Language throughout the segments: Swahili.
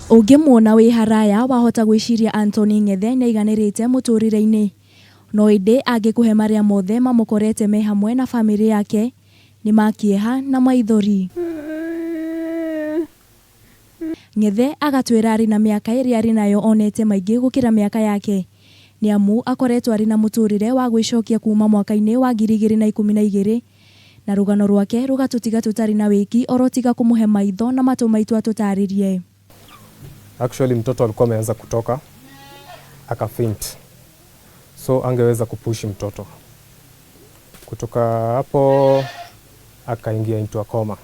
Ũngĩmuona wĩ haraya wahota gwĩciria Anthony Ng'ethe nĩ aiganĩrĩte mũtũrĩre-inĩ. No ĩndĩ angĩkũhe marĩa mothe mamũkorete me hamwe na bamĩrĩ yake nĩ makĩeha na maithori. Ng'ethe agatwĩra arĩ na mĩaka ĩrĩa arĩ nayo onete maingĩ gũkĩra mĩaka yake. Nĩ amu akoretwo arĩ na mũtũrĩre wa gwĩcokia kuma mwaka-inĩ wa 2012 na rũgano rwake rũgatũtiga tũtarĩ na wĩki orotiga kũmũhe maitho na matũ maitũ atũtarĩrie. Actually mtoto alikuwa ameanza kutoka akafaint, so angeweza kupush mtoto. Kutoka hapo akaingia into a coma.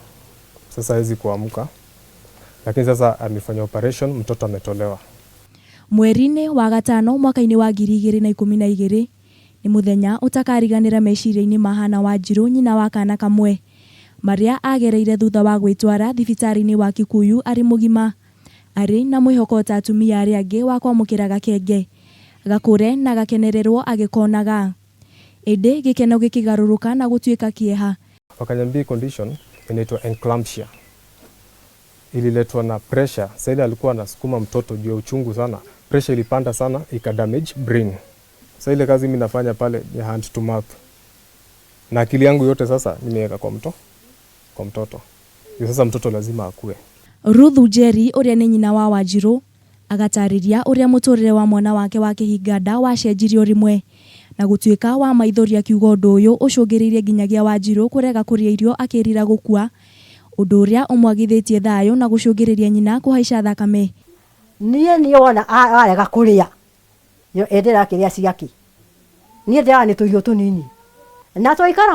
Sasa hawezi kuamka, lakini sasa alifanya operation, mtoto ametolewa. Mweri-inĩ wa gatano mwaka-inĩ wa 2012 ni muthenya utakariganĩra meciria-inĩ ma Hannah Wanjiru, nyina wa kana kamwe, marĩa agereire thutha wa gwĩtwara thibitarĩ-inĩ wa Kikuyu arĩ mũgima, arĩ na mwĩhoko ta atumia arĩa angĩ wa kwamũkĩra gakenge gakũre na gakenererwo agĩkonaga. Ĩndĩ gĩkeno gĩkĩgarũrũka na gũtuĩka kĩeha. Wakaniambia condition inaitwa eclampsia. Ililetwa na pressure. Sasa alikuwa anasukuma mtoto juu ya uchungu sana. Pressure ilipanda sana, ikadamage brain. Sasa ile kazi mimi nafanya pale ni hand to mouth. Na akili yangu yote sasa nimeweka kwa mtoto. Sasa mtoto lazima akue. Ruth Njeri ũrĩa nĩ nyina wa Wanjiru agatarĩria ũrĩa mũtũrĩre wa mwana wake wa kĩhinganda wacenjirio rĩmwe na gũtuĩka wa maithori akiuga ũndũ ũyũ ũcũngĩrĩirie nginyagia Wanjiru kũrega kũrĩa irio akĩrira gũkua, ũndũ ũrĩa ũmwagithĩtie thayũ na gũcũngĩrĩria nyina kũhaica thakame. Niĩ nĩona arega kũrĩa yo endera kĩrĩa ciaki, niĩ ndĩra nĩ tũirio tũnini na twaikara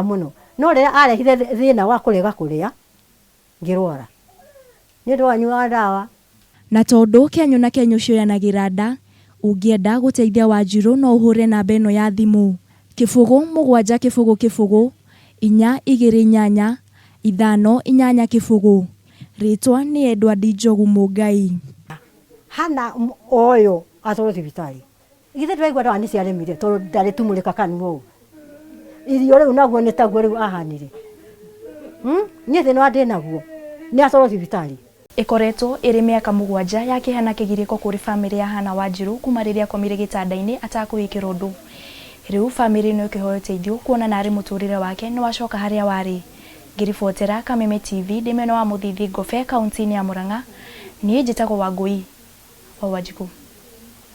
mũno no rĩrĩa arehire thĩna wa kũrega kũrĩa ngĩrwara nĩ ndwanyua ndawa. Na tondũ Kenyo na Kenyo cioyanagĩra nda, ũngĩenda gũteithia Wanjiru no ũhũre namba ĩno ya thimũ 07 428 588. Rĩtwa nĩ Edward Njogu Mũngai. Hannah oyo atwarwo thibitarĩ, githĩ ndĩraigua ndawa nĩ ciaremire tondũ ndarĩ tumũrĩka kanua ũũ, irio rĩu naguo nĩ taguo rĩu ahanire. Niĩ thĩna ndĩ naguo nĩ atwarwo thibitarĩ. Ĩkoretwo ĩrĩ mĩaka 7 yakĩheana kĩgirĩko kũrĩ bamĩrĩ ya Hannah Wanjiru kuma rĩrĩa akomire gĩtanda-inĩ atakũĩkĩra ũndũ. Rĩu bamĩrĩ ĩno ĩkĩhoya ũteithio kuona narĩ mũtũrĩre wake nĩ wacoka harĩa warĩ. Ngĩribotera Kameme TV ndĩ mwena wa Mũthithi Ngobe kaunti-inĩ ya Murang'a. Niĩ njĩtagwo Wangũi wa Wanjiku.